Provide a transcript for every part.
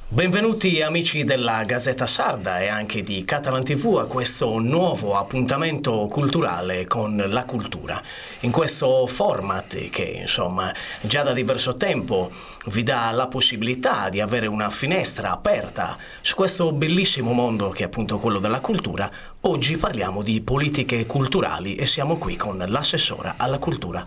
Benvenuti amici della Gazzetta Sarda e anche di Catalan TV a questo nuovo appuntamento culturale con la cultura. In questo format che insomma già da diverso tempo vi dà la possibilità di avere una finestra aperta su questo bellissimo mondo che è appunto quello della cultura, oggi parliamo di politiche culturali e siamo qui con l'assessora alla cultura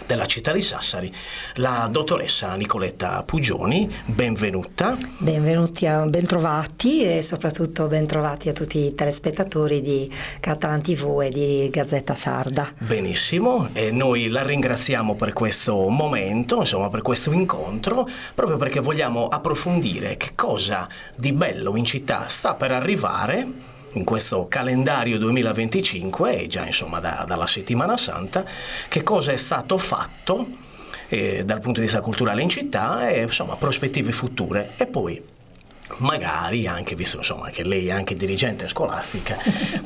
della città di Sassari, la dottoressa Nicoletta Pugioni. Benvenuta. Bentrovati e soprattutto bentrovati a tutti i telespettatori di Catalan TV e di Gazzetta Sarda. Benissimo, e noi la ringraziamo per questo momento, insomma per questo incontro, proprio perché vogliamo approfondire che cosa di bello in città sta per arrivare in questo calendario 2025 e già insomma dalla settimana santa, che cosa è stato fatto dal punto di vista culturale in città e insomma prospettive future, e poi magari anche, visto insomma che lei è anche dirigente scolastica,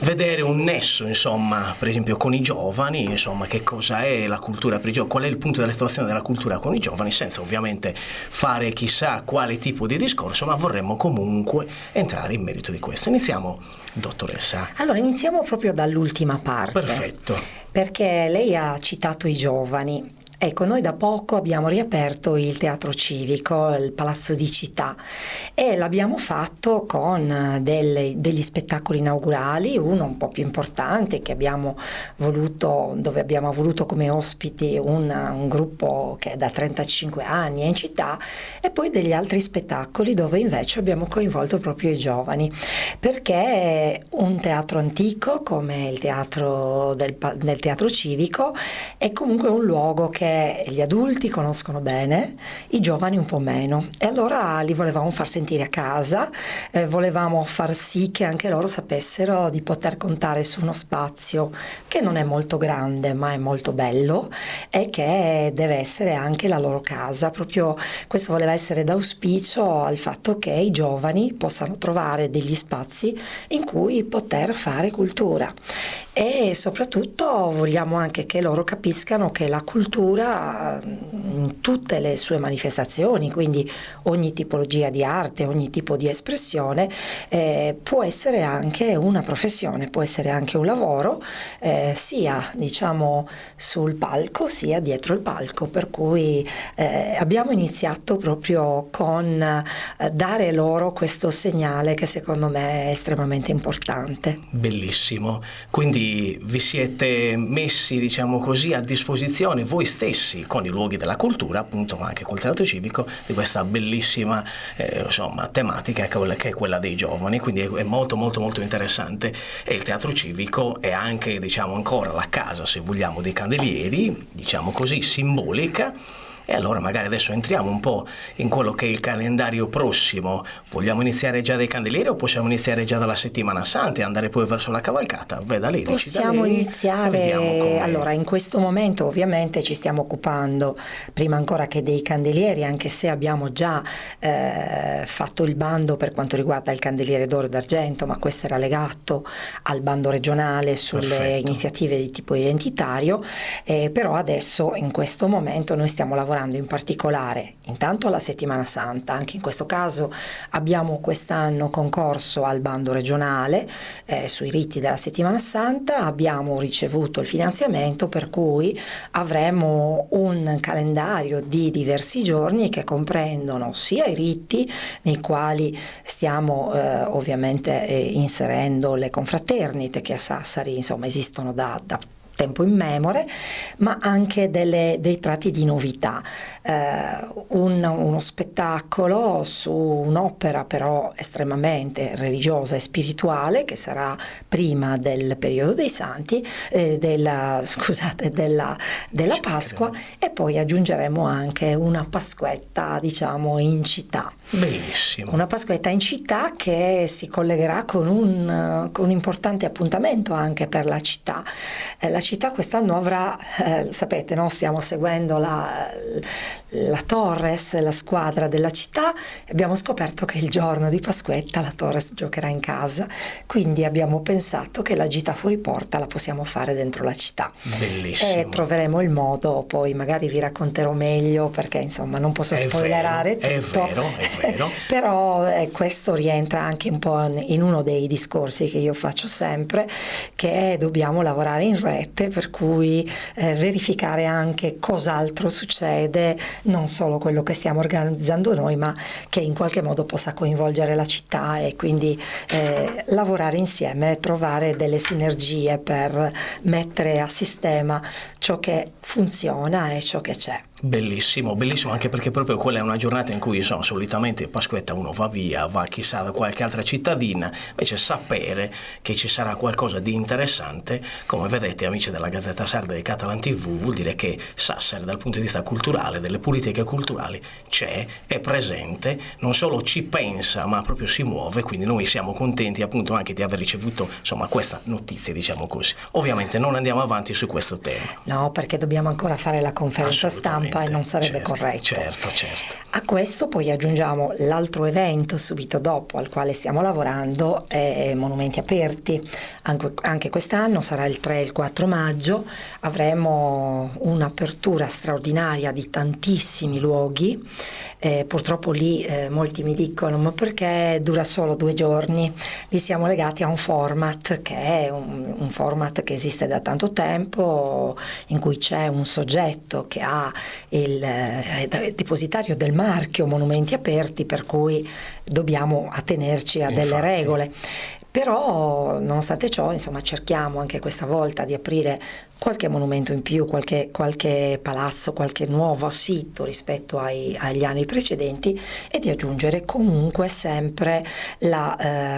vedere un nesso insomma per esempio con i giovani, insomma che cosa è la cultura per i giovani, qual è il punto dell'attuazione della cultura con i giovani, senza ovviamente fare chissà quale tipo di discorso, ma vorremmo comunque entrare in merito di questo. Iniziamo, dottoressa. Allora iniziamo proprio dall'ultima parte. Perfetto. Perché lei ha citato i giovani. Ecco, noi da poco abbiamo riaperto il Teatro Civico, il Palazzo di Città, e l'abbiamo fatto con degli spettacoli inaugurali, uno un po' più importante dove abbiamo voluto come ospiti un gruppo che da 35 anni è in città, e poi degli altri spettacoli dove invece abbiamo coinvolto proprio i giovani, perché un teatro antico come il teatro del Teatro Civico è comunque un luogo che gli adulti conoscono bene, i giovani un po' meno, e allora li volevamo far sentire a casa, volevamo far sì che anche loro sapessero di poter contare su uno spazio che non è molto grande ma è molto bello e che deve essere anche la loro casa. Proprio questo voleva essere d'auspicio al fatto che i giovani possano trovare degli spazi in cui poter fare cultura, e soprattutto vogliamo anche che loro capiscano che la cultura in tutte le sue manifestazioni, quindi ogni tipologia di arte, ogni tipo di espressione, può essere anche una professione, può essere anche un lavoro, sia diciamo sul palco sia dietro il palco, per cui abbiamo iniziato proprio con dare loro questo segnale che secondo me è estremamente importante. Bellissimo, quindi vi siete messi, diciamo così, a disposizione voi stessi con i luoghi della cultura, appunto anche col teatro civico, di questa bellissima insomma tematica che è quella dei giovani, quindi è molto molto molto interessante. E il teatro civico è anche, diciamo, ancora la casa, se vogliamo, dei candelieri, diciamo così, simbolica. E allora magari adesso entriamo un po' in quello che è il calendario prossimo. Vogliamo iniziare già dai candelieri o possiamo iniziare già dalla settimana santa e andare poi verso la cavalcata? Veda lei, possiamo iniziare. Allora, in questo momento ovviamente ci stiamo occupando prima ancora che dei candelieri, anche se abbiamo già fatto il bando per quanto riguarda il candeliere d'oro e d'argento, ma questo era legato al bando regionale sulle Perfetto. iniziative di tipo identitario, però adesso in questo momento noi stiamo lavorando in particolare intanto alla settimana santa. Anche in questo caso abbiamo quest'anno concorso al bando regionale sui riti della settimana santa, abbiamo ricevuto il finanziamento, per cui avremo un calendario di diversi giorni che comprendono sia i riti nei quali stiamo ovviamente inserendo le confraternite che a Sassari insomma esistono da tempo immemore, ma anche dei tratti di novità, uno spettacolo su un'opera però estremamente religiosa e spirituale che sarà prima del periodo dei santi, della Pasqua, e poi aggiungeremo anche una Pasquetta, diciamo, in città. Bellissimo. Una Pasquetta in città che si collegherà con un importante appuntamento anche per la città. La città quest'anno avrà, sapete, no? Stiamo seguendo la Torres, la squadra della città, e abbiamo scoperto che il giorno di Pasquetta la Torres giocherà in casa, quindi abbiamo pensato che la gita fuori porta la possiamo fare dentro la città. Bellissimo. E troveremo il modo, poi magari vi racconterò meglio, perché insomma non posso spoilerare tutto. È vero. Però questo rientra anche un po' in uno dei discorsi che io faccio sempre, che dobbiamo lavorare in rete, per cui verificare anche cos'altro succede, non solo quello che stiamo organizzando noi, ma che in qualche modo possa coinvolgere la città, e quindi lavorare insieme, trovare delle sinergie per mettere a sistema ciò che funziona e ciò che c'è. Bellissimo, bellissimo, anche perché proprio quella è una giornata in cui solitamente Pasquetta uno va via, va chissà da qualche altra cittadina, invece sapere che ci sarà qualcosa di interessante, come vedete amici della Gazzetta Sarda di Catalan TV, vuol dire che Sassari dal punto di vista culturale, delle politiche culturali c'è, è presente, non solo ci pensa ma proprio si muove, quindi noi siamo contenti appunto anche di aver ricevuto questa notizia, diciamo così. Ovviamente non andiamo avanti su questo tema. No, perché dobbiamo ancora fare la conferenza stampa e non sarebbe corretto. Certo. A questo poi aggiungiamo l'altro evento subito dopo al quale stiamo lavorando, è Monumenti Aperti. Anche quest'anno sarà il 3 e il 4 maggio, avremo un'apertura straordinaria di tantissimi luoghi. Purtroppo lì molti mi dicono: ma perché dura solo 2 giorni? Lì siamo legati a un format che è un format che esiste da tanto tempo, in cui c'è un soggetto che ha il depositario del marchio Monumenti Aperti, per cui dobbiamo attenerci a delle regole. Però nonostante ciò, cerchiamo anche questa volta di aprire qualche monumento in più, qualche palazzo, qualche nuovo sito rispetto agli anni precedenti, e di aggiungere comunque sempre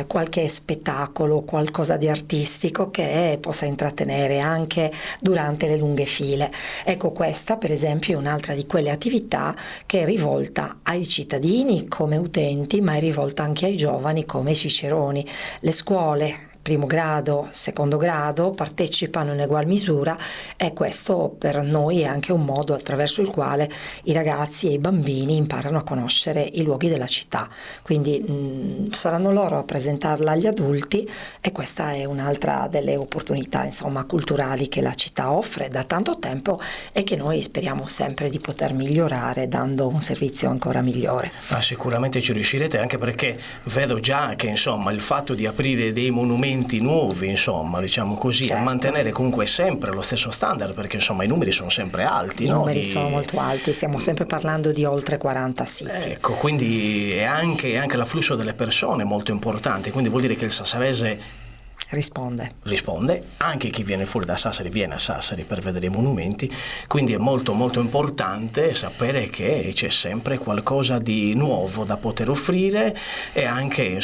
qualche spettacolo, qualcosa di artistico che possa intrattenere anche durante le lunghe file. Ecco, questa per esempio è un'altra di quelle attività che è rivolta ai cittadini come utenti, ma è rivolta anche ai giovani come ciceroni. Le scuole primo grado, secondo grado partecipano in egual misura, e questo per noi è anche un modo attraverso il quale i ragazzi e i bambini imparano a conoscere i luoghi della città. Quindi saranno loro a presentarla agli adulti, e questa è un'altra delle opportunità culturali che la città offre da tanto tempo e che noi speriamo sempre di poter migliorare dando un servizio ancora migliore. Sicuramente ci riuscirete, anche perché vedo già che il fatto di aprire dei monumenti nuovi, diciamo così, certo, a mantenere comunque sempre lo stesso standard, perché i numeri sono sempre alti. I numeri sono molto alti, stiamo sempre parlando di oltre 40 siti. Ecco, quindi è anche l'afflusso delle persone molto importante, quindi vuol dire che il sassarese risponde, anche chi viene fuori da Sassari viene a Sassari per vedere i monumenti, quindi è molto molto importante sapere che c'è sempre qualcosa di nuovo da poter offrire, e anche il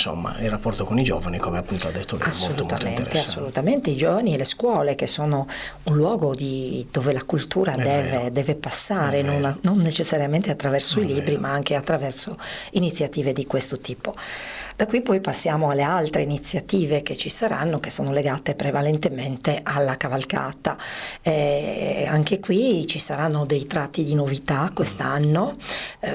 rapporto con i giovani, come appunto ha detto lei, molto molto interessante. Assolutamente, i giovani e le scuole, che sono un luogo dove la cultura deve passare, non necessariamente attraverso i libri, ma anche attraverso iniziative di questo tipo. Da qui poi passiamo alle altre iniziative che ci saranno, che sono legate prevalentemente alla cavalcata. Anche qui ci saranno dei tratti di novità quest'anno,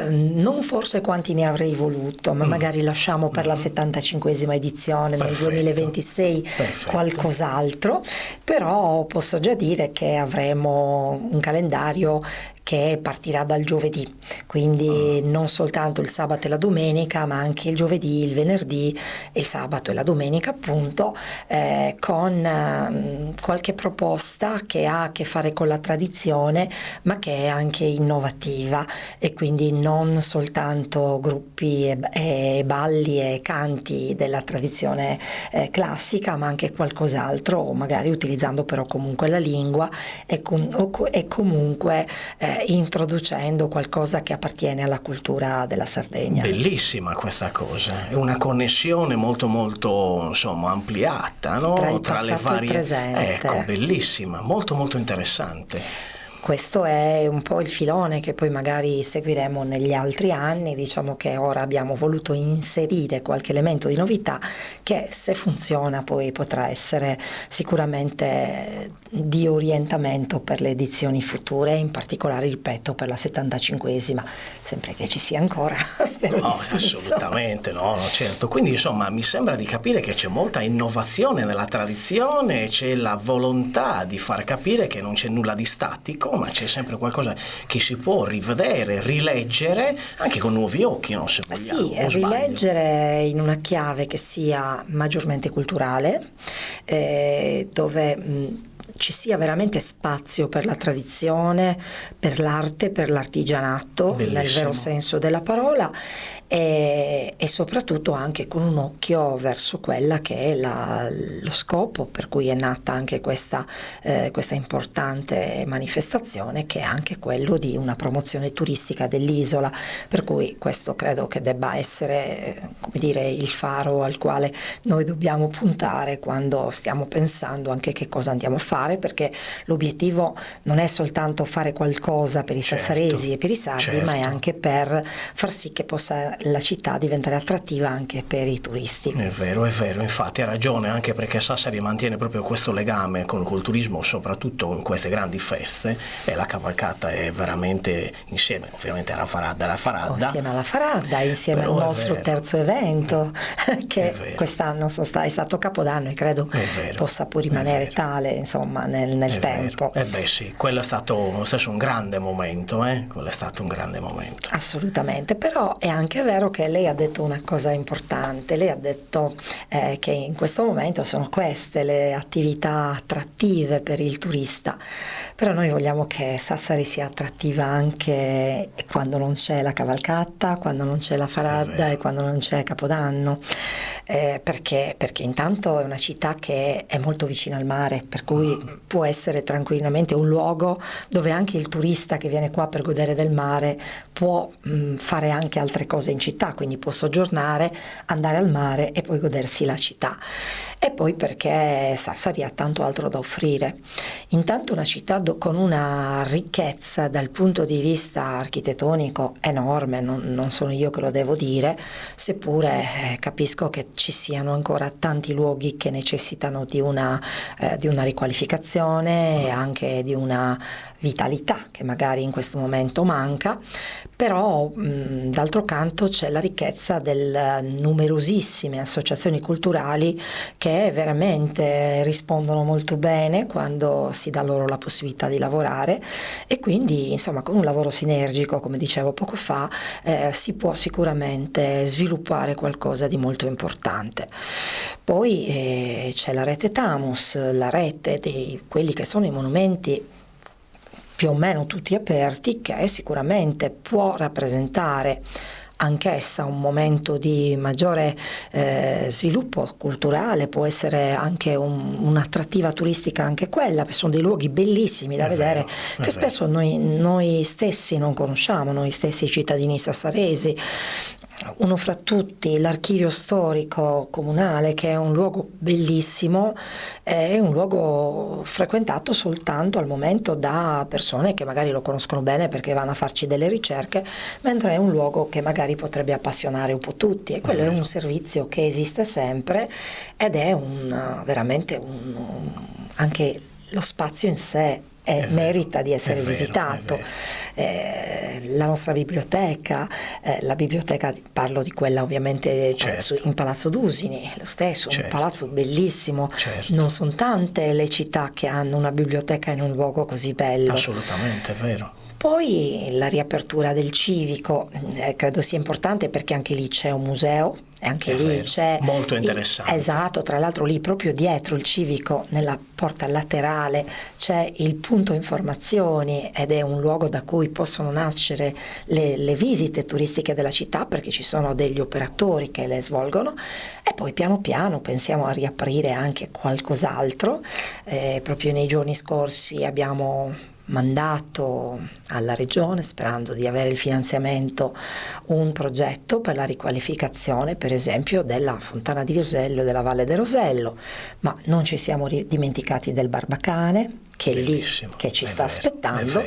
non forse quanti ne avrei voluto, ma magari lasciamo per la 75esima edizione nel 2026 qualcos'altro, però posso già dire che avremo un calendario che partirà dal giovedì, quindi non soltanto il sabato e la domenica, ma anche il giovedì, il venerdì, il sabato e la domenica appunto, con qualche proposta che ha a che fare con la tradizione, ma che è anche innovativa, e quindi non soltanto gruppi e balli e canti della tradizione classica, ma anche qualcos'altro, magari utilizzando però comunque la lingua e comunque introducendo qualcosa che appartiene alla cultura della Sardegna. Bellissima questa cosa, è una connessione molto molto ampliata, no? Tra le varie, e il presente. Ecco, bellissima, molto molto interessante. Questo è un po' il filone che poi magari seguiremo negli altri anni. Diciamo che ora abbiamo voluto inserire qualche elemento di novità che, se funziona, poi potrà essere sicuramente di orientamento per le edizioni future, in particolare, ripeto, per la 75esima, sempre che ci sia ancora, spero di sì. Assolutamente, no, certo. Quindi mi sembra di capire che c'è molta innovazione nella tradizione, c'è la volontà di far capire che non c'è nulla di statico, storico, ma c'è sempre qualcosa che si può rivedere, rileggere, anche con nuovi occhi, no? Se vogliamo. Sì, rileggere in una chiave che sia maggiormente culturale, dove ci sia veramente spazio per la tradizione, per l'arte, per l'artigianato, Bellissimo. nel vero senso della parola, e soprattutto anche con un occhio verso quella che è lo scopo per cui è nata anche questa importante manifestazione, che è anche quello di una promozione turistica dell'isola, per cui questo credo che debba essere, come dire, il faro al quale noi dobbiamo puntare quando stiamo pensando anche che cosa andiamo a fare, perché l'obiettivo non è soltanto fare qualcosa per i sassaresi e per i sardi, ma è anche per far sì che possa la città diventare attrattiva anche per i turisti. È vero, infatti ha ragione, anche perché Sassari mantiene proprio questo legame con il culturismo, soprattutto in queste grandi feste, e la cavalcata è veramente insieme, ovviamente alla Faradda. Insieme alla Faradda, insieme al nostro terzo evento, che quest'anno è stato Capodanno e credo possa pur rimanere tale, insomma, nel tempo. Sì, quello è stato un grande momento, quello è stato un grande momento. Assolutamente, però è anche vero che lei ha detto una cosa importante, lei ha detto che in questo momento sono queste le attività attrattive per il turista, però noi vogliamo che Sassari sia attrattiva anche quando non c'è la cavalcata, quando non c'è la Faradda e quando non c'è Capodanno, perché intanto è una città che è molto vicina al mare, per cui può essere tranquillamente un luogo dove anche il turista che viene qua per godere del mare può fare anche altre cose in città, quindi può soggiornare, andare al mare e poi godersi la città. E poi perché Sassari ha tanto altro da offrire. Intanto una città con una ricchezza dal punto di vista architettonico enorme, non sono io che lo devo dire, seppure capisco che ci siano ancora tanti luoghi che necessitano di una riqualificazione e anche di una vitalità che magari in questo momento manca, però d'altro canto c'è la ricchezza delle numerosissime associazioni culturali che veramente rispondono molto bene quando si dà loro la possibilità di lavorare, e quindi insomma con un lavoro sinergico, come dicevo poco fa, si può sicuramente sviluppare qualcosa di molto importante. Poi c'è la rete Tamus, la rete di quelli che sono i monumenti più o meno tutti aperti, che sicuramente può rappresentare anch'essa un momento di maggiore sviluppo culturale, può essere anche un'attrattiva turistica anche quella, perché sono dei luoghi bellissimi da vedere, che spesso noi stessi non conosciamo, noi stessi cittadini sassaresi. Uno fra tutti, l'archivio storico comunale, che è un luogo bellissimo, è un luogo frequentato soltanto al momento da persone che magari lo conoscono bene perché vanno a farci delle ricerche, mentre è un luogo che magari potrebbe appassionare un po' tutti, e quello è un servizio che esiste sempre ed è veramente anche lo spazio in sé merita di essere visitato. La nostra biblioteca, parlo di quella ovviamente in Palazzo Dusini, lo stesso, un palazzo bellissimo. Non sono tante le città che hanno una biblioteca in un luogo così bello. Assolutamente, è vero. Poi la riapertura del civico credo sia importante, perché anche lì c'è un museo, e anche lì c'è molto interessante. Esatto, tra l'altro lì proprio dietro il civico, nella porta laterale, c'è il punto informazioni, ed è un luogo da cui possono nascere le visite turistiche della città, perché ci sono degli operatori che le svolgono, e poi piano piano pensiamo a riaprire anche qualcos'altro. Proprio nei giorni scorsi abbiamo mandato alla Regione, sperando di avere il finanziamento, un progetto per la riqualificazione, per esempio, della Fontana di Rosello e della Valle del Rosello, ma non ci siamo dimenticati del Barbacane, che è lì, che ci sta aspettando,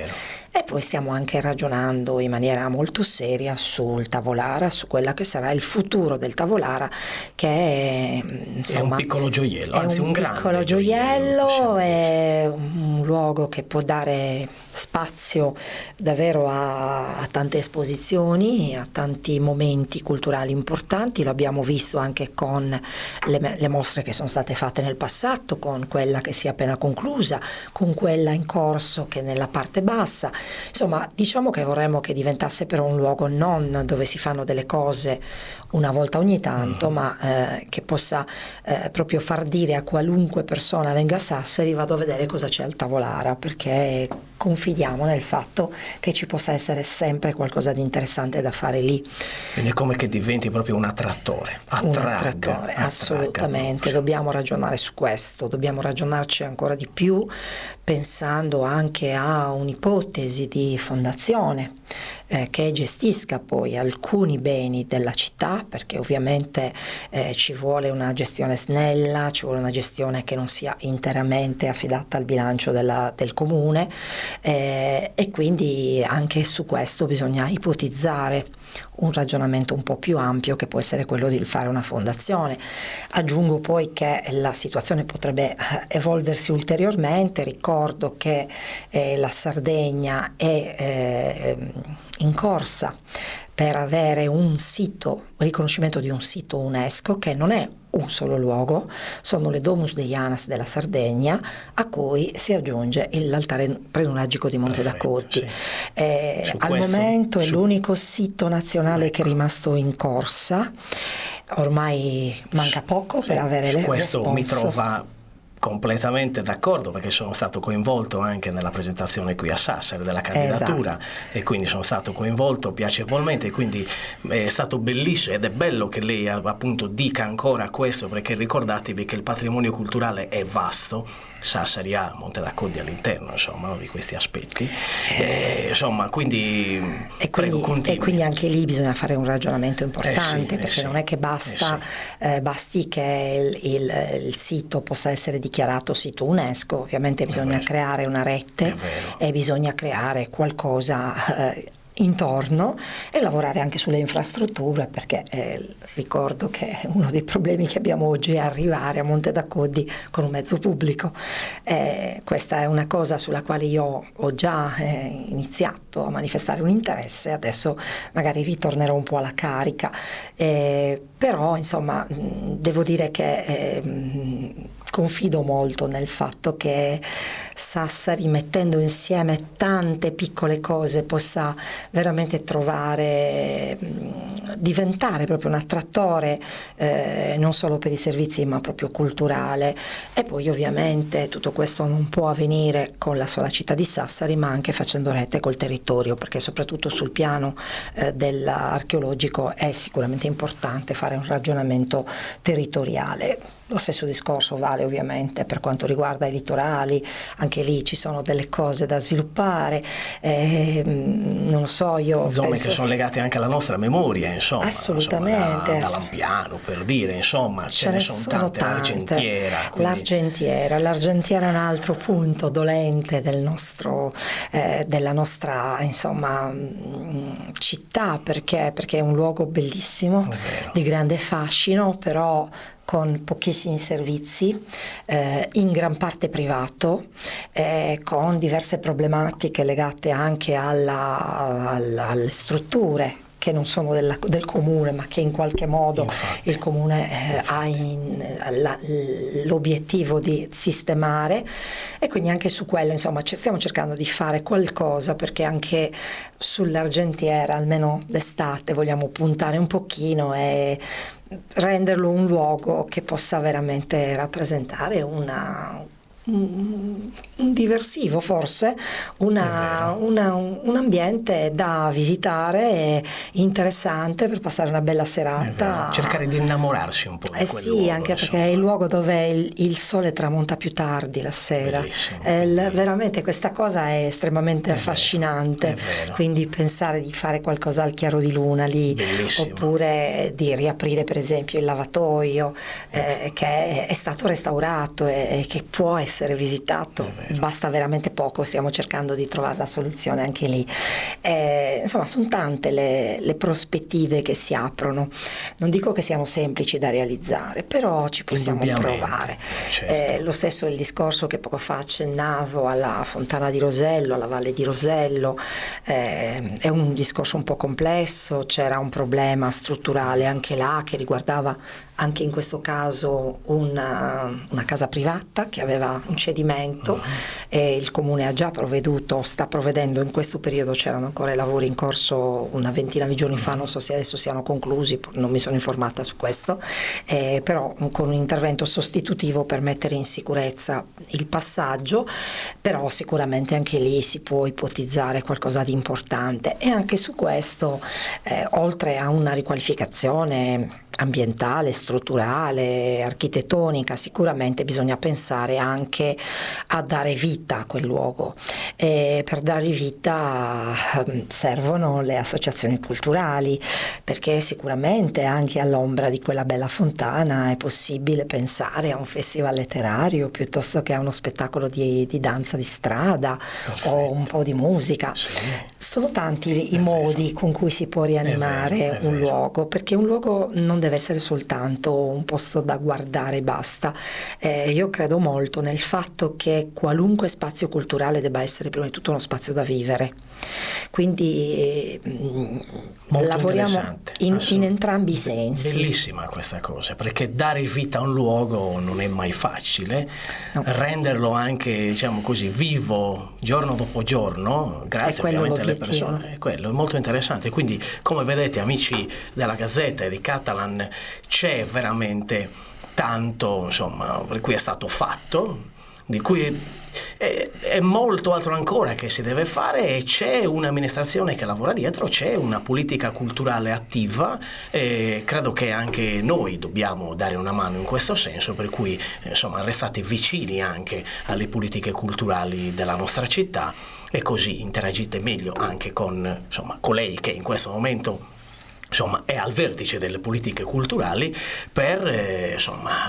e poi stiamo anche ragionando in maniera molto seria sul Tavolara, su quella che sarà il futuro del Tavolara, che è, insomma, è un piccolo gioiello, anzi un grande piccolo gioiello, è un luogo che può dare spazio davvero a tante esposizioni, a tanti momenti culturali importanti. Lo abbiamo visto anche con le mostre che sono state fatte nel passato, con quella che si è appena conclusa, con quella in corso che nella parte bassa. Insomma, diciamo che vorremmo che diventasse però un luogo non dove si fanno delle cose una volta ogni tanto, ma che possa proprio far dire a qualunque persona venga a Sassari: vado a vedere cosa c'è al Tavolara, perché confidiamo nel fatto che ci possa essere sempre qualcosa di interessante da fare lì. Quindi è come che diventi proprio un attrattore. Attrattore, assolutamente. Dobbiamo ragionare su questo, dobbiamo ragionarci ancora di più, pensando anche a un'ipotesi di fondazione che gestisca poi alcuni beni della città, perché ovviamente ci vuole una gestione snella, ci vuole una gestione che non sia interamente affidata al bilancio del comune, e quindi anche su questo bisogna ipotizzare un ragionamento un po' più ampio, che può essere quello di fare una fondazione. Aggiungo poi che la situazione potrebbe evolversi ulteriormente. Ricordo che la Sardegna è in corsa per avere un riconoscimento di un sito UNESCO, che non è un solo luogo, sono le Domus Deianas della Sardegna, a cui si aggiunge l'altare prenunagico di Monte d'Accordi. Sì. Al momento è l'unico sito nazionale che è rimasto in corsa, ormai manca poco per avere le questo sponsor. Mi trova completamente d'accordo, perché sono stato coinvolto anche nella presentazione qui a Sassari della candidatura, e quindi sono stato coinvolto piacevolmente, e quindi è stato bellissimo, ed è bello che lei appunto dica ancora questo, perché ricordatevi che il patrimonio culturale è vasto. Sassari ha Monte d'Accordi all'interno, insomma, no, di questi aspetti, insomma, quindi prego, continui. E quindi anche lì bisogna fare un ragionamento importante, perché non è che basti che il sito possa essere dichiarato sito UNESCO. Ovviamente bisogna creare una rete e bisogna creare qualcosa intorno, e lavorare anche sulle infrastrutture, perché ricordo che uno dei problemi che abbiamo oggi è arrivare a Monte d'Accordi con un mezzo pubblico. Questa è una cosa sulla quale io ho già iniziato a manifestare un interesse, adesso magari ritornerò un po' alla carica, però insomma devo dire che confido molto nel fatto che Sassari, mettendo insieme tante piccole cose, possa veramente diventare proprio un attrattore, non solo per i servizi ma proprio culturale. E poi ovviamente tutto questo non può avvenire con la sola città di Sassari, ma anche facendo rete col territorio, perché soprattutto sul piano dell'archeologico è sicuramente importante fare un ragionamento territoriale. Lo stesso discorso vale ovviamente per quanto riguarda i litorali, anche lì ci sono delle cose da sviluppare, non lo so, io zone penso... che sono legate anche alla nostra memoria, insomma, assolutamente, da Lampiano, per dire, insomma, ce ne sono tante. L'Argentiera è un altro punto dolente della nostra insomma città, perché è un luogo bellissimo, di grande fascino, però con pochissimi servizi, in gran parte privato, con diverse problematiche legate anche alle strutture che non sono del comune, ma che in qualche modo il comune ha l'obiettivo di sistemare, e quindi anche su quello insomma stiamo cercando di fare qualcosa, perché anche sull'Argentiera, almeno d'estate, vogliamo puntare un pochino e renderlo un luogo che possa veramente rappresentare un diversivo, forse un ambiente da visitare, interessante per passare una bella serata, cercare di innamorarsi un po' di quel luogo, anche perché è il luogo dove il sole tramonta più tardi la sera. Veramente questa cosa è estremamente affascinante, quindi pensare di fare qualcosa al chiaro di luna lì, oppure di riaprire per esempio il lavatoio che è stato restaurato e che può essere visitato, basta veramente poco, stiamo cercando di trovare la soluzione anche lì. insomma, sono tante le prospettive che si aprono. Non dico che siano semplici da realizzare, però ci possiamo provare. Certo. Lo stesso è il discorso che poco fa accennavo alla Fontana di Rosello, alla Valle di Rosello. È un discorso un po' complesso, c'era un problema strutturale anche là che riguardava anche in questo caso una casa privata che aveva un cedimento e il comune ha già provveduto, sta provvedendo in questo periodo, c'erano ancora i lavori in corso una ventina di giorni fa, non so se adesso siano conclusi, non mi sono informata su questo, però con un intervento sostitutivo per mettere in sicurezza il passaggio, però sicuramente anche lì si può ipotizzare qualcosa di importante e anche su questo, oltre a una riqualificazione ambientale, strutturale, architettonica, sicuramente bisogna pensare anche a dare vita a quel luogo e per dare vita servono le associazioni culturali, perché sicuramente anche all'ombra di quella bella fontana è possibile pensare a un festival letterario piuttosto che a uno spettacolo di danza di strada. Perfetto. O un po' di musica. Sì. Sono tanti i modi con cui si può rianimare un luogo, perché un luogo non deve essere soltanto un posto da guardare e basta. Io credo molto nel fatto che qualunque spazio culturale debba essere prima di tutto uno spazio da vivere. Quindi lavoriamo in entrambi i sensi. Bellissima questa cosa, perché dare vita a un luogo non è mai facile, no. Renderlo anche, diciamo così, vivo giorno dopo giorno, grazie ovviamente alle persone, quello è molto interessante. Quindi, come vedete, amici della Gazzetta e di Catalan, c'è veramente tanto, insomma, per cui è stato fatto, di cui è molto altro ancora che si deve fare e c'è un'amministrazione che lavora dietro, c'è una politica culturale attiva e credo che anche noi dobbiamo dare una mano in questo senso, per cui insomma restate vicini anche alle politiche culturali della nostra città e così interagite meglio anche con colei che in questo momento è al vertice delle politiche culturali per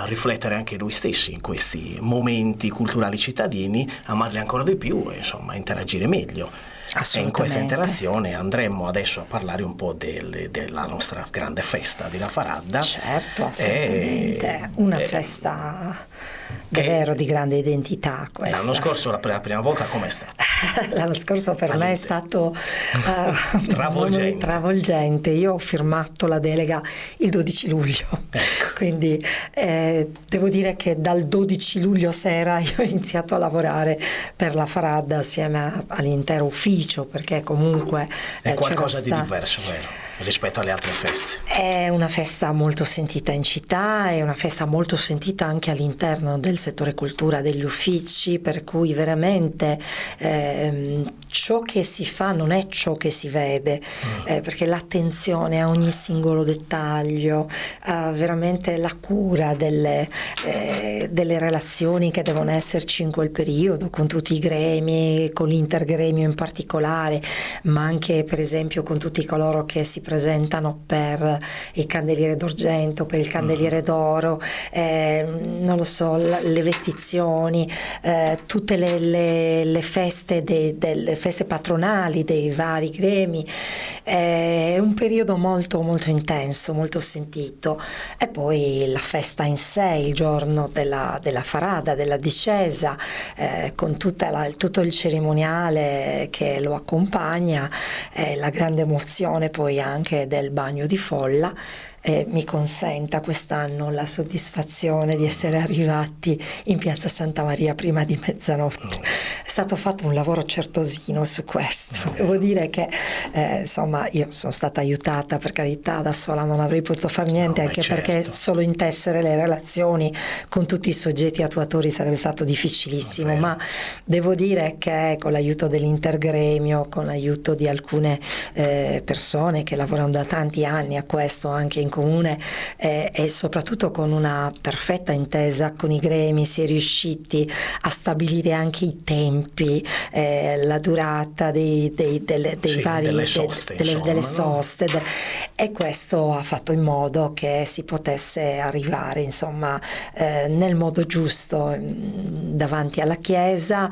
riflettere anche noi stessi in questi momenti culturali cittadini, amarli ancora di più e interagire meglio. E in questa interazione andremo adesso a parlare un po' della nostra grande festa di La Faradda. Certo, assolutamente. Una festa davvero di grande identità questa. L'anno scorso, la prima volta, com'è stato? L'anno scorso per me è stato travolgente. Io ho firmato la delega il 12 luglio, ecco. Quindi devo dire che dal 12 luglio sera io ho iniziato a lavorare per La Faradda assieme all'intero ufficio, perché comunque è qualcosa di diverso, vero? Rispetto alle altre feste. È una festa molto sentita in città, è una festa molto sentita anche all'interno del settore cultura degli uffici, per cui veramente ciò che si fa non è ciò che si vede, perché l'attenzione a ogni singolo dettaglio, veramente la cura delle relazioni che devono esserci in quel periodo con tutti i gremi, con l'intergremio in particolare, ma anche per esempio con tutti coloro che si presentano per il candeliere d'argento, per il candeliere d'oro, non lo so, le vestizioni, tutte le feste delle feste patronali dei vari gremi. È un periodo molto molto intenso, molto sentito. E poi la festa in sé, il giorno della Faradda, della discesa, con tutto il cerimoniale che lo accompagna, la grande emozione poi anche del bagno di folla. Mi consenta quest'anno la soddisfazione di essere arrivati in piazza Santa Maria prima di mezzanotte. È stato fatto un lavoro certosino su questo. Devo dire che io sono stata aiutata, per carità, da sola non avrei potuto fare niente, anche perché solo intessere le relazioni con tutti i soggetti attuatori sarebbe stato difficilissimo, ma devo dire che con l'aiuto dell'intergremio, con l'aiuto di alcune persone che lavorano da tanti anni a questo, anche in comune, e soprattutto con una perfetta intesa con i gremi si è riusciti a stabilire anche i tempi, la durata dei vari delle soste, delle soste, e questo ha fatto in modo che si potesse arrivare insomma nel modo giusto davanti alla chiesa,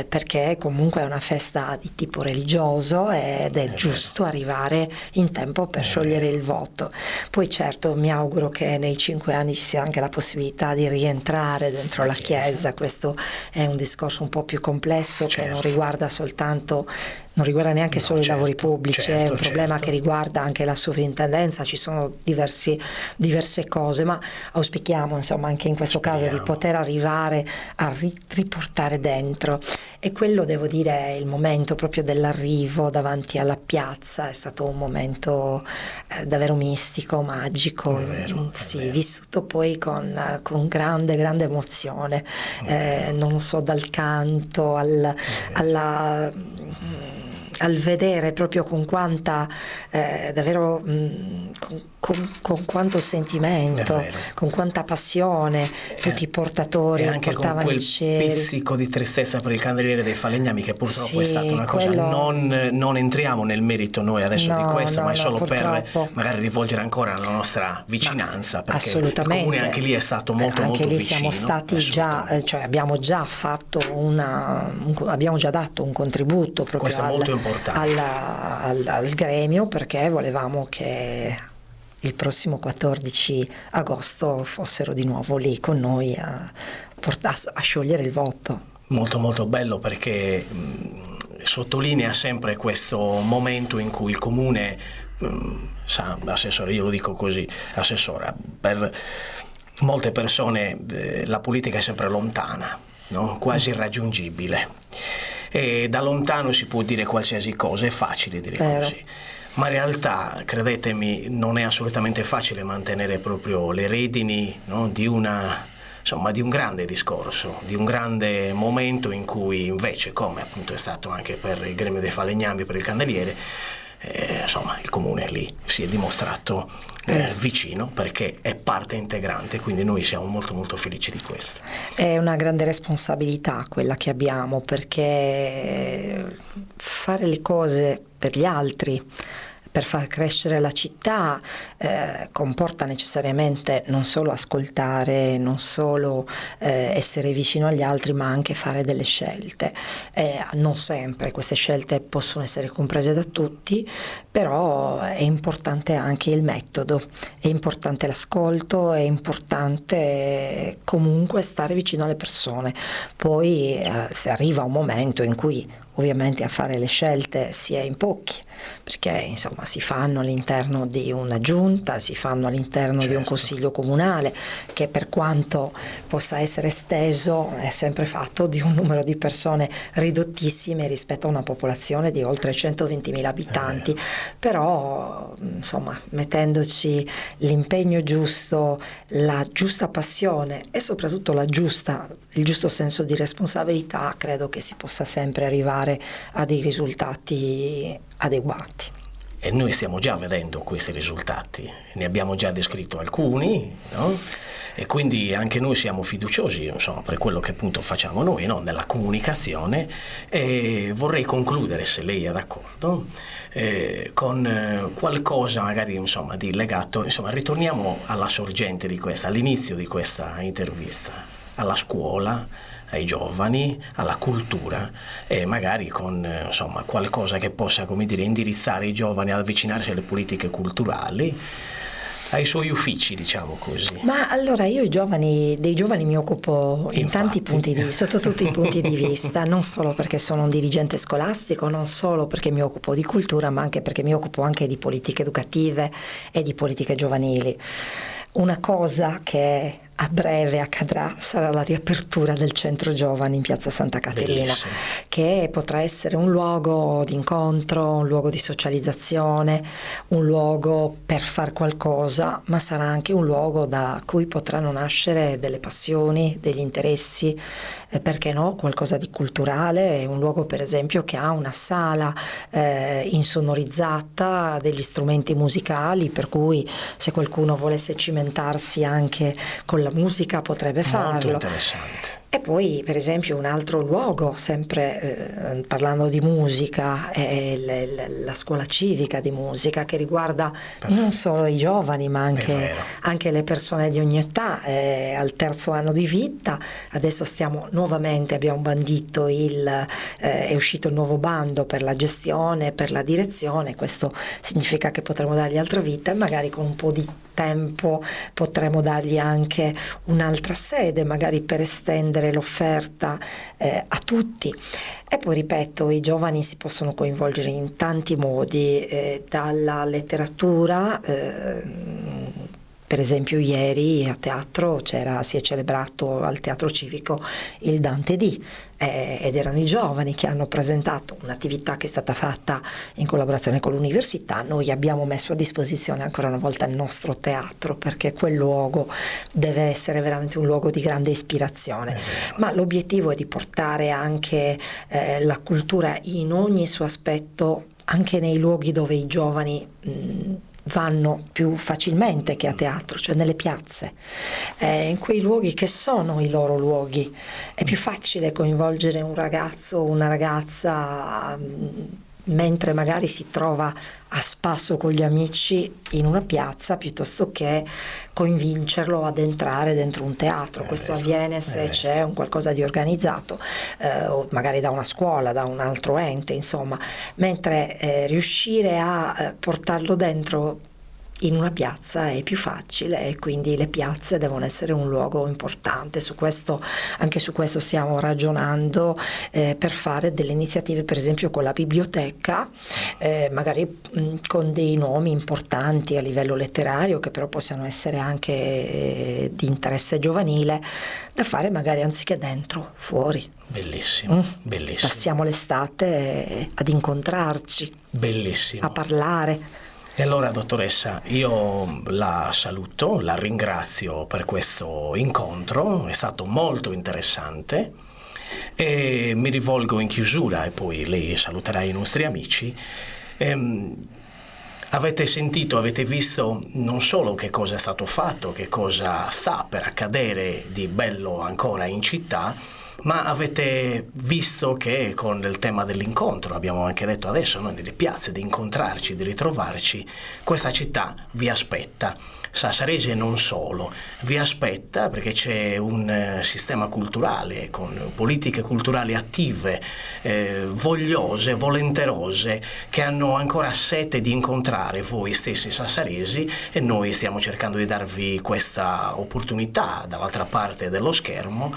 perché comunque è una festa di tipo religioso ed è giusto arrivare in tempo per sciogliere il voto. Poi certo mi auguro che nei 5 anni ci sia anche la possibilità di rientrare dentro la chiesa. Questo è un discorso un po' più complesso, che non riguarda neanche solo i lavori pubblici, è un problema che riguarda anche la sovrintendenza. Ci sono diverse cose, ma auspichiamo insomma anche in questo caso di poter arrivare a riportare dentro. E quello, devo dire, è il momento proprio dell'arrivo davanti alla piazza, è stato un momento davvero mistico, magico, vissuto poi con grande emozione, non so, dal canto al vedere proprio con quanta davvero con quanto sentimento, con quanta passione tutti i portatori e anche portavano con quel i ceri. pizzico di tristezza per il candeliere dei falegnami, che purtroppo è stata una cosa. Non entriamo nel merito noi adesso di questo, ma è solo per magari rivolgere ancora la nostra vicinanza, perché il comune anche lì è stato molto anche lì vicino. Siamo stati abbiamo già fatto abbiamo già dato un contributo proprio al gremio, perché volevamo che il prossimo 14 agosto fossero di nuovo lì con noi a sciogliere il voto. Molto bello, perché sottolinea sempre questo momento in cui il comune, assessore, io lo dico così, assessora, per molte persone la politica è sempre lontana, no? Quasi irraggiungibile. E da lontano si può dire qualsiasi cosa, è facile dire così, ma in realtà, credetemi, non è assolutamente facile mantenere proprio le redini, no, di un grande discorso, di un grande momento in cui invece, come appunto è stato anche per il gremio dei falegnami, per il candeliere, il comune lì si è dimostrato vicino, perché è parte integrante, quindi noi siamo molto felici di questo. È una grande responsabilità quella che abbiamo, perché fare le cose per gli altri, per far crescere la città, comporta necessariamente non solo ascoltare, non solo essere vicino agli altri, ma anche fare delle scelte. Non sempre queste scelte possono essere comprese da tutti, però è importante anche il metodo, è importante l'ascolto, è importante comunque stare vicino alle persone. Poi se arriva un momento in cui ovviamente a fare le scelte si è in pochi, perché insomma si fanno all'interno di una giunta, si fanno all'interno di un consiglio comunale, che per quanto possa essere esteso è sempre fatto di un numero di persone ridottissime rispetto a una popolazione di oltre 120.000 abitanti. Però insomma, mettendoci l'impegno giusto, la giusta passione e soprattutto il giusto senso di responsabilità, credo che si possa sempre arrivare a dei risultati adeguati. E noi stiamo già vedendo questi risultati, ne abbiamo già descritto alcuni, no? E quindi anche noi siamo fiduciosi, insomma, per quello che appunto facciamo noi, no? Nella comunicazione. E vorrei concludere, se lei è d'accordo, con qualcosa magari insomma di legato, insomma, ritorniamo alla sorgente di questa, all'inizio di questa intervista, alla scuola, ai giovani, alla cultura, e magari con insomma qualcosa che possa, come dire, indirizzare i giovani ad avvicinarsi alle politiche culturali, ai suoi uffici, diciamo così. Ma allora io dei giovani mi occupo in tanti punti sotto tutti i punti di vista, non solo perché sono un dirigente scolastico, non solo perché mi occupo di cultura, ma anche perché mi occupo anche di politiche educative e di politiche giovanili. una cosa che a breve accadrà sarà la riapertura del centro giovani in piazza Santa Caterina. Bellissimo. Che potrà essere un luogo di incontro, un luogo di socializzazione, un luogo per far qualcosa, ma sarà anche un luogo da cui potranno nascere delle passioni, degli interessi, perché no, qualcosa di culturale, un luogo per esempio che ha una sala insonorizzata, degli strumenti musicali, per cui se qualcuno volesse cimentarsi anche con la musica potrebbe farlo. Molto interessante. E poi per esempio un altro luogo, sempre parlando di musica, è la scuola civica di musica, che riguarda non solo i giovani ma anche le persone di ogni età, al terzo anno di vita. Adesso abbiamo bandito è uscito il nuovo bando per la gestione, per la direzione. Questo significa che potremo dargli altra vita e magari con un po' di tempo potremo dargli anche un'altra sede, magari per estendere l'offerta a tutti. E poi ripeto, i giovani si possono coinvolgere in tanti modi, dalla letteratura. Per esempio ieri a teatro si è celebrato al Teatro Civico il Dante Dì, ed erano i giovani che hanno presentato un'attività che è stata fatta in collaborazione con l'università. Noi abbiamo messo a disposizione ancora una volta il nostro teatro, perché quel luogo deve essere veramente un luogo di grande ispirazione, ma l'obiettivo è di portare anche la cultura in ogni suo aspetto, anche nei luoghi dove i giovani vanno più facilmente che a teatro, cioè nelle piazze, in quei luoghi che sono i loro luoghi. È più facile coinvolgere un ragazzo o una ragazza mentre magari si trova a spasso con gli amici in una piazza, piuttosto che convincerlo ad entrare dentro un teatro. Questo avviene se c'è un qualcosa di organizzato, o magari da una scuola, da un altro ente, insomma, mentre riuscire a portarlo dentro in una piazza è più facile, e quindi le piazze devono essere un luogo importante. Anche su questo stiamo ragionando, per fare delle iniziative, per esempio con la biblioteca, magari con dei nomi importanti a livello letterario, che però possano essere anche di interesse giovanile, da fare magari anziché dentro, fuori. Bellissimo, bellissimo. Passiamo l'estate ad incontrarci, Bellissimo. a parlare. E allora, dottoressa, io la saluto, la ringrazio per questo incontro, è stato molto interessante, e mi rivolgo in chiusura, e poi lei saluterà i nostri amici. Avete sentito, avete visto non solo che cosa è stato fatto, che cosa sta per accadere di bello ancora in città, ma avete visto che con il tema dell'incontro, abbiamo anche detto adesso, noi nelle piazze, di incontrarci, di ritrovarci, questa città vi aspetta. Sassarese non solo, vi aspetta perché c'è un sistema culturale con politiche culturali attive, vogliose, volenterose, che hanno ancora sete di incontrare voi stessi sassaresi, e noi stiamo cercando di darvi questa opportunità dall'altra parte dello schermo,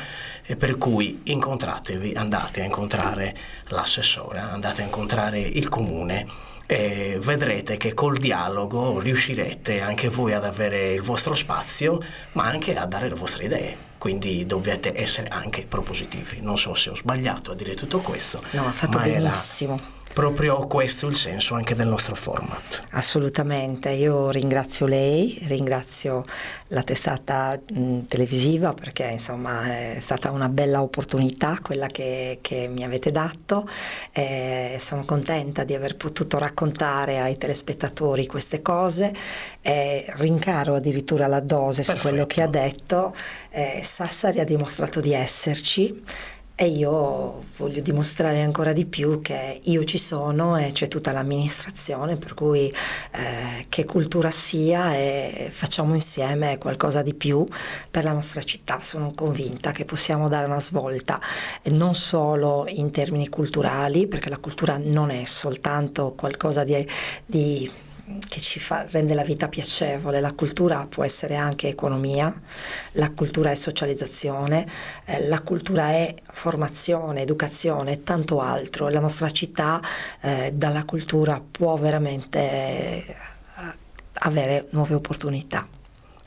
e per cui incontratevi, andate a incontrare l'assessore, andate a incontrare il comune, e vedrete che col dialogo riuscirete anche voi ad avere il vostro spazio, ma anche a dare le vostre idee. Quindi dovete essere anche propositivi. Non so se ho sbagliato a dire tutto questo. No, ha fatto benissimo. Proprio questo è il senso anche del nostro format. Assolutamente, io ringrazio lei, ringrazio la testata televisiva, perché insomma è stata una bella opportunità quella che mi avete dato, sono contenta di aver potuto raccontare ai telespettatori queste cose, rincaro addirittura la dose su quello che ha detto. Sassari ha dimostrato di esserci, e io voglio dimostrare ancora di più che io ci sono e c'è tutta l'amministrazione, per cui che cultura sia, e facciamo insieme qualcosa di più per la nostra città. Sono convinta che possiamo dare una svolta, non solo in termini culturali, perché la cultura non è soltanto qualcosa che rende la vita piacevole. La cultura può essere anche economia, la cultura è socializzazione, la cultura è formazione, educazione e tanto altro. La nostra città dalla cultura può veramente avere nuove opportunità.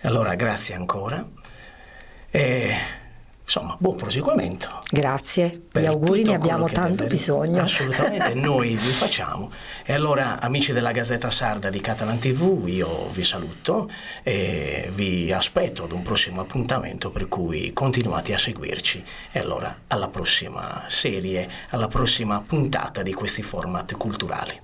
Allora, grazie ancora e insomma, buon proseguimento. Grazie, Per gli auguri tutto ne abbiamo quello che tanto deve- bisogno. Assolutamente, noi li facciamo. E allora, amici della Gazzetta Sarda di Catalan TV, io vi saluto e vi aspetto ad un prossimo appuntamento, per cui continuate a seguirci. E allora, alla prossima serie, alla prossima puntata di questi format culturali.